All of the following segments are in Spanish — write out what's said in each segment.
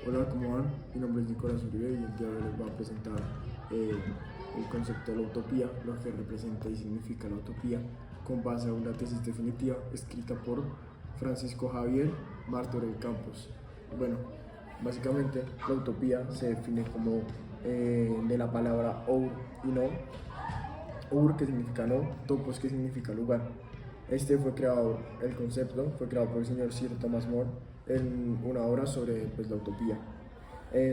Hola, ¿cómo van? Mi nombre es Nicolás Uribe y el día de hoy les voy a presentar el concepto de la utopía, lo que representa y significa la utopía, con base a una tesis definitiva escrita por Francisco Javier Martorell Campos. Bueno, básicamente la utopía se define como de la palabra our y no, ur que significa no, topos que significa lugar. El concepto fue creado por el señor Sir Thomas More en una obra sobre la utopía.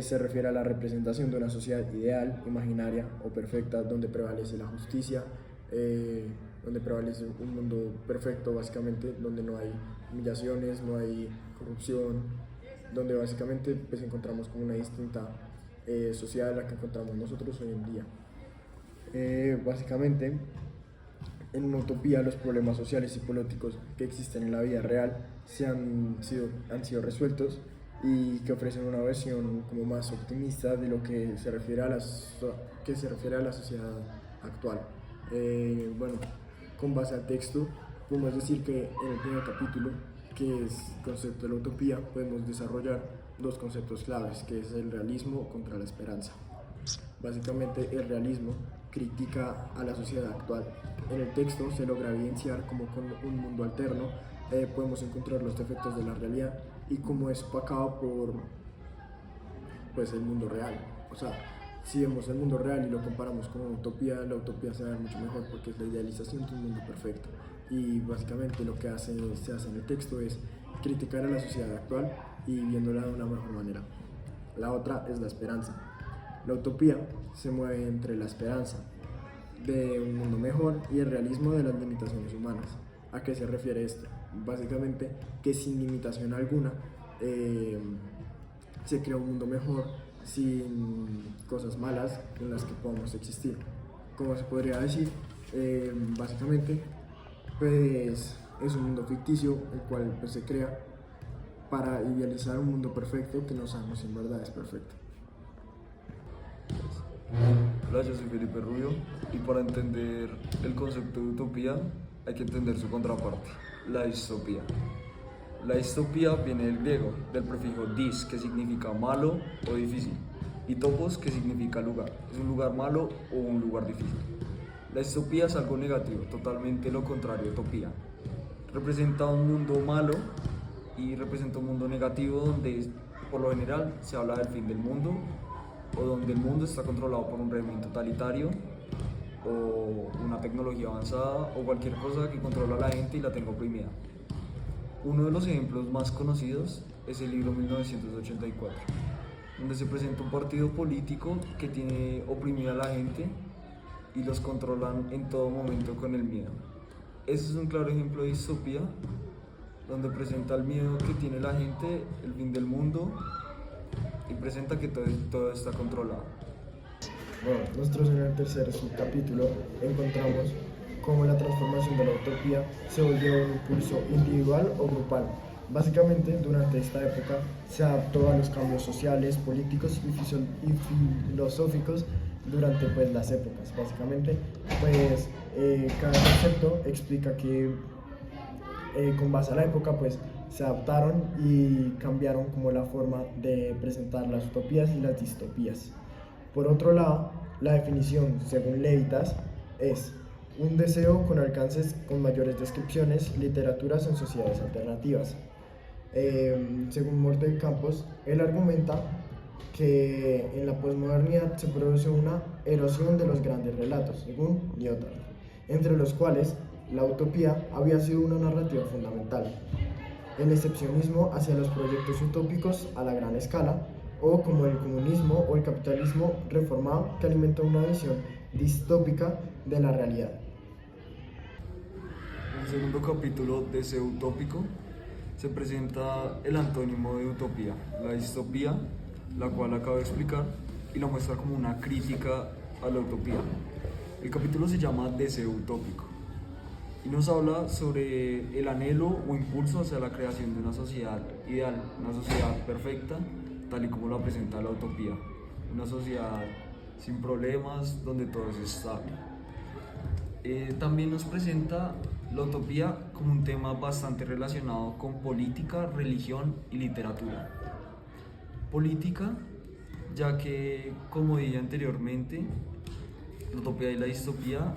Se refiere a la representación de una sociedad ideal, imaginaria o perfecta, donde prevalece la justicia, donde prevalece un mundo perfecto, básicamente, donde no hay humillaciones, no hay corrupción, donde básicamente encontramos como una distinta sociedad a la que encontramos nosotros hoy en día. Básicamente, en una utopía, los problemas sociales y políticos que existen en la vida real han sido resueltos y que ofrecen una versión como más optimista de lo que se refiere a la sociedad actual. Bueno, con base al texto, podemos decir que en el primer capítulo, que es el concepto de la utopía, podemos desarrollar dos conceptos claves, que es el realismo contra la esperanza. Básicamente, el realismo critica a la sociedad actual. En el texto se logra evidenciar cómo con un mundo alterno podemos encontrar los defectos de la realidad y cómo es opacado por el mundo real. O sea, si vemos el mundo real y lo comparamos con una utopía, la utopía se ve mucho mejor porque es la idealización de un mundo perfecto. Y básicamente lo que se hace en el texto es criticar a la sociedad actual y viéndola de una mejor manera. La otra es la esperanza. La utopía se mueve entre la esperanza de un mundo mejor y el realismo de las limitaciones humanas. ¿A qué se refiere esto? Básicamente que sin limitación alguna se crea un mundo mejor sin cosas malas en las que podamos existir. Como se podría decir, básicamente es un mundo ficticio el cual se crea para idealizar un mundo perfecto que no sabemos si en verdad es perfecto. Hola, yo soy Felipe Rubio y para entender el concepto de utopía hay que entender su contraparte, la distopía. La distopía viene del griego, del prefijo dis, que significa malo o difícil, y topos, que significa lugar. Es un lugar malo o un lugar difícil. La distopía es algo negativo, totalmente lo contrario a utopía. Representa un mundo malo y representa un mundo negativo donde por lo general se habla del fin del mundo o donde el mundo está controlado por un régimen totalitario o una tecnología avanzada o cualquier cosa que controla a la gente y la tenga oprimida. Uno de los ejemplos más conocidos es el libro 1984, donde se presenta un partido político que tiene oprimida a la gente y los controlan en todo momento con el miedo. Ese es un claro ejemplo de distopía, donde presenta el miedo que tiene la gente, el fin del mundo, y presenta que todo está controlado. Bueno, nosotros en el tercer subcapítulo encontramos cómo la transformación de la utopía se volvió un impulso individual o grupal. Básicamente, durante esta época se adaptó a los cambios sociales, políticos y filosóficos durante las épocas. Básicamente, cada concepto explica que con base a la época se adaptaron y cambiaron como la forma de presentar las utopías y las distopías. Por otro lado, la definición, según Levitas, es un deseo con alcances con mayores descripciones, literaturas en sociedades alternativas. Según Morten Campos, él argumenta que en la posmodernidad se produce una erosión de los grandes relatos, según Lyotard, entre los cuales la utopía había sido una narrativa fundamental. El excepcionismo hacia los proyectos utópicos a la gran escala, o como el comunismo o el capitalismo reformado, que alimenta una visión distópica de la realidad. En el segundo capítulo, Deseo utópico, se presenta el antónimo de utopía, la distopía, la cual acabo de explicar, y la muestra como una crítica a la utopía. El capítulo se llama Deseo utópico y nos habla sobre el anhelo o impulso hacia la creación de una sociedad ideal, una sociedad perfecta, tal y como la presenta la utopía, una sociedad sin problemas, donde todo es estable. También nos presenta la utopía como un tema bastante relacionado con política, religión y literatura. política, ya que, como dije anteriormente, la utopía y la distopía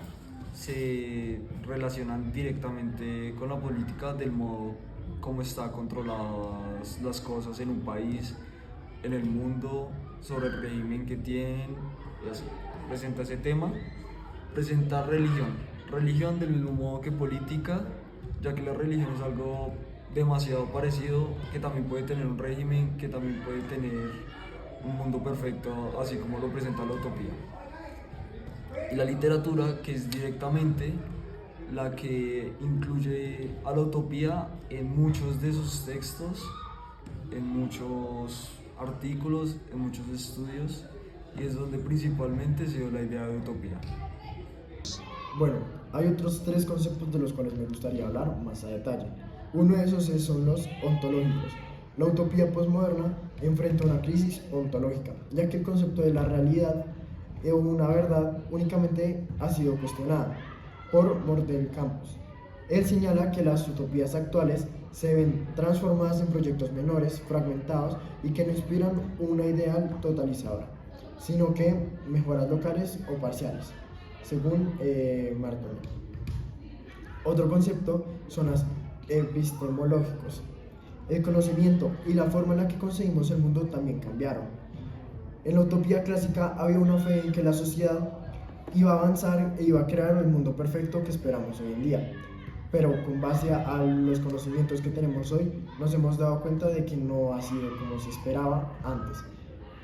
se relacionan directamente con la política del modo como está controladas las cosas en un país, en el mundo, sobre el régimen que tienen, y así. Presenta ese tema. Presenta religión del mismo modo que política, ya que la religión es algo demasiado parecido, que también puede tener un régimen, que también puede tener un mundo perfecto, así como lo presenta la utopía. Y la literatura, que es directamente la que incluye a la utopía en muchos de sus textos, en muchos artículos, en muchos estudios, y es donde principalmente se dio la idea de utopía. Bueno, hay otros tres conceptos de los cuales me gustaría hablar más a detalle. Uno de esos son los ontológicos. La utopía posmoderna enfrenta una crisis ontológica, ya que el concepto de la realidad o una verdad únicamente ha sido cuestionada por Mordel Campos. Él señala que las utopías actuales se ven transformadas en proyectos menores, fragmentados y que no inspiran una ideal totalizadora, sino que mejoras locales o parciales, según Marconi. Otro concepto son los epistemológicos. El conocimiento y la forma en la que concebimos el mundo también cambiaron. En la utopía clásica había una fe en que la sociedad iba a avanzar e iba a crear el mundo perfecto que esperamos hoy en día. Pero con base a los conocimientos que tenemos hoy, nos hemos dado cuenta de que no ha sido como se esperaba antes.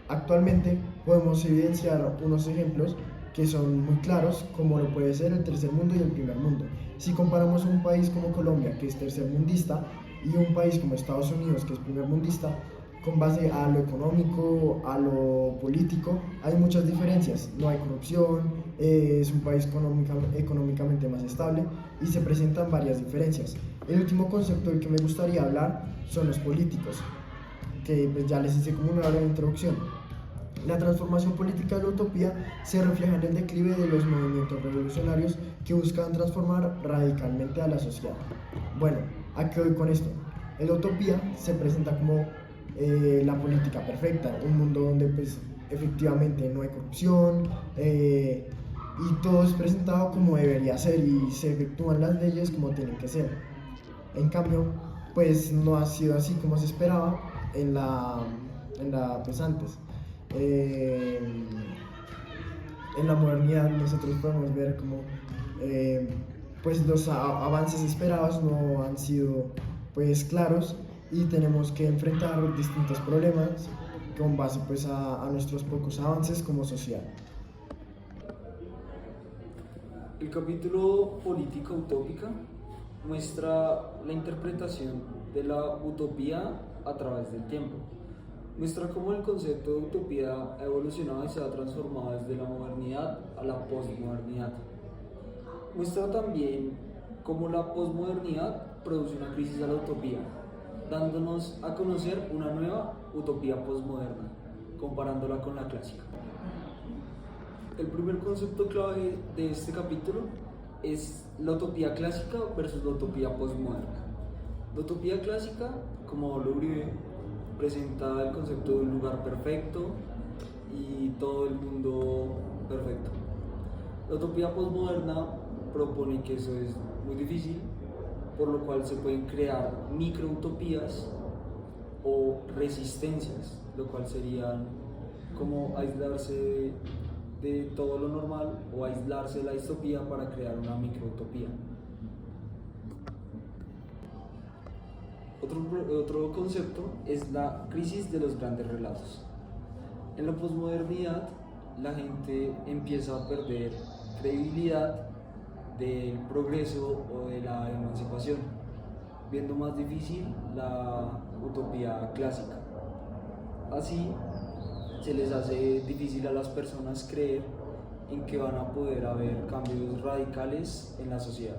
Actualmente podemos evidenciar unos ejemplos que son muy claros, como lo puede ser el tercer mundo y el primer mundo. Si comparamos un país como Colombia, que es tercermundista, y un país como Estados Unidos, que es primermundista, con base a lo económico, a lo político, hay muchas diferencias. No hay corrupción, es un país económicamente más estable y se presentan varias diferencias. El último concepto del que me gustaría hablar son los políticos, que pues ya les hice como una breve introducción. La transformación política de la utopía se refleja en el declive de los movimientos revolucionarios que buscaban transformar radicalmente a la sociedad. Bueno, ¿a qué voy con esto? En la utopía se presenta como la política perfecta, un mundo donde pues efectivamente no hay corrupción y todo es presentado como debería ser y se efectúan las leyes como tienen que ser. En cambio, pues no ha sido así como se esperaba en la pues antes. En la modernidad nosotros podemos ver como pues los avances esperados no han sido pues claros y tenemos que enfrentar distintos problemas con base pues a nuestros pocos avances como sociedad. El capítulo Política Utópica muestra la interpretación de la utopía a través del tiempo. Muestra cómo el concepto de utopía ha evolucionado y se ha transformado desde la modernidad a la posmodernidad. Muestra también cómo la posmodernidad produce una crisis a la utopía, dándonos a conocer una nueva utopía posmoderna, comparándola con la clásica. El primer concepto clave de este capítulo es la utopía clásica versus la utopía posmoderna. La utopía clásica, como lo Uribe, presenta el concepto de un lugar perfecto y todo el mundo perfecto. La utopía posmoderna propone que eso es muy difícil, por lo cual se pueden crear microutopías o resistencias, lo cual serían como aislarse de todo lo normal o aislarse de la distopía para crear una microutopía. Otro concepto es la crisis de los grandes relatos. En la posmodernidad, la gente empieza a perder credibilidad del progreso o de la emancipación, viendo más difícil la utopía clásica. Así, se les hace difícil a las personas creer en que van a poder haber cambios radicales en la sociedad.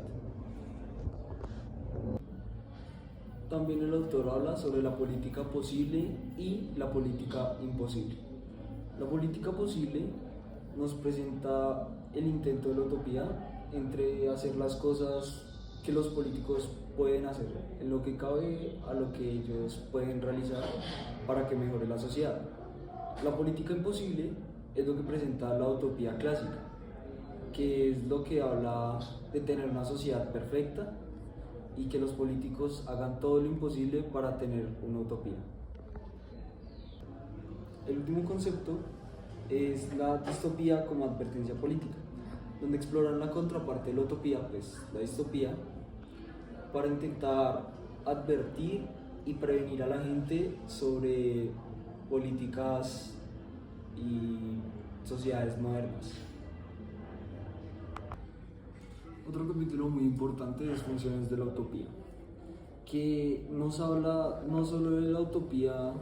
También el autor habla sobre la política posible y la política imposible. La política posible nos presenta el intento de la utopía entre hacer las cosas que los políticos pueden hacer, en lo que cabe a lo que ellos pueden realizar para que mejore la sociedad. La política imposible es lo que presenta la utopía clásica, que es lo que habla de tener una sociedad perfecta y que los políticos hagan todo lo imposible para tener una utopía. El último concepto es la distopía como advertencia política, donde exploran la contraparte de la utopía, pues la distopía, para intentar advertir y prevenir a la gente sobre políticas y sociedades modernas. Otro capítulo muy importante es Funciones de la Utopía, que nos habla no solo de la utopía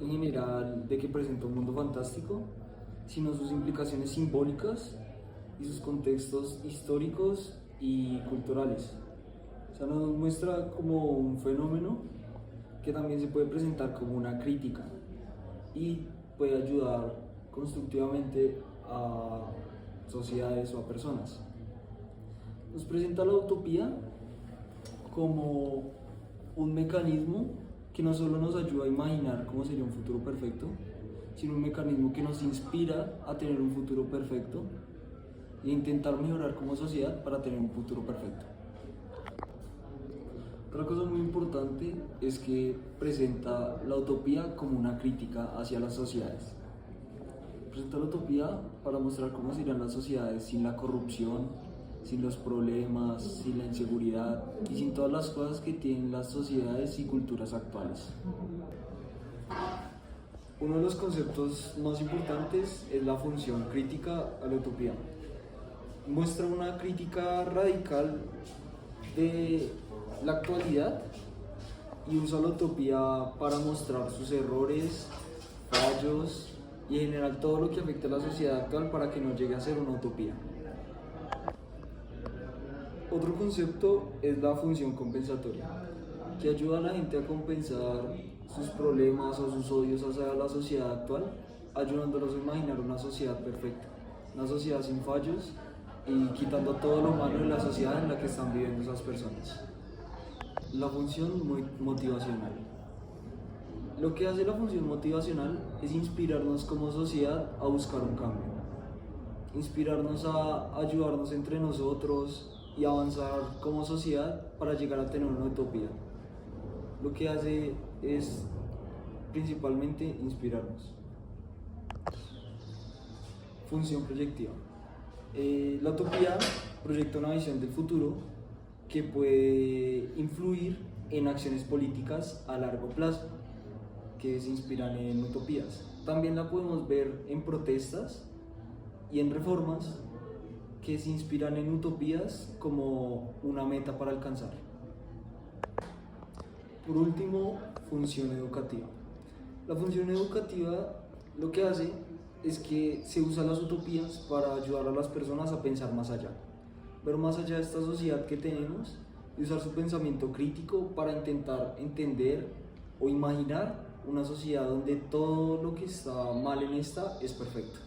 en general, de que presenta un mundo fantástico, sino sus implicaciones simbólicas y sus contextos históricos y culturales. O sea, nos muestra como un fenómeno que también se puede presentar como una crítica y puede ayudar constructivamente a sociedades o a personas. Nos presenta la utopía como un mecanismo que no solo nos ayuda a imaginar cómo sería un futuro perfecto, sino un mecanismo que nos inspira a tener un futuro perfecto e intentar mejorar como sociedad para tener un futuro perfecto. Otra cosa muy importante es que presenta la utopía como una crítica hacia las sociedades. Presenta la utopía para mostrar cómo serían las sociedades sin la corrupción, sin los problemas, sin la inseguridad y sin todas las cosas que tienen las sociedades y culturas actuales. Uno de los conceptos más importantes es la función crítica a la utopía. Muestra una crítica radical de la actualidad y usa la utopía para mostrar sus errores, fallos y en general todo lo que afecta a la sociedad actual para que no llegue a ser una utopía. Otro concepto es la función compensatoria, que ayuda a la gente a compensar sus problemas o sus odios hacia la sociedad actual, ayudándolos a imaginar una sociedad perfecta, una sociedad sin fallos y quitando todo lo malo de la sociedad en la que están viviendo esas personas. La función motivacional. Lo que hace la función motivacional es inspirarnos como sociedad a buscar un cambio, inspirarnos a ayudarnos entre nosotros y avanzar como sociedad para llegar a tener una utopía. Lo que hace es principalmente inspirarnos. Función proyectiva. La utopía proyecta una visión del futuro que puede influir en acciones políticas a largo plazo que se inspiran en utopías. También la podemos ver en protestas y en reformas que se inspiran en utopías como una meta para alcanzar. Por último, función educativa. La función educativa lo que hace es que se usan las utopías para ayudar a las personas a pensar más allá, ver más allá de esta sociedad que tenemos y usar su pensamiento crítico para intentar entender o imaginar una sociedad donde todo lo que está mal en esta es perfecto.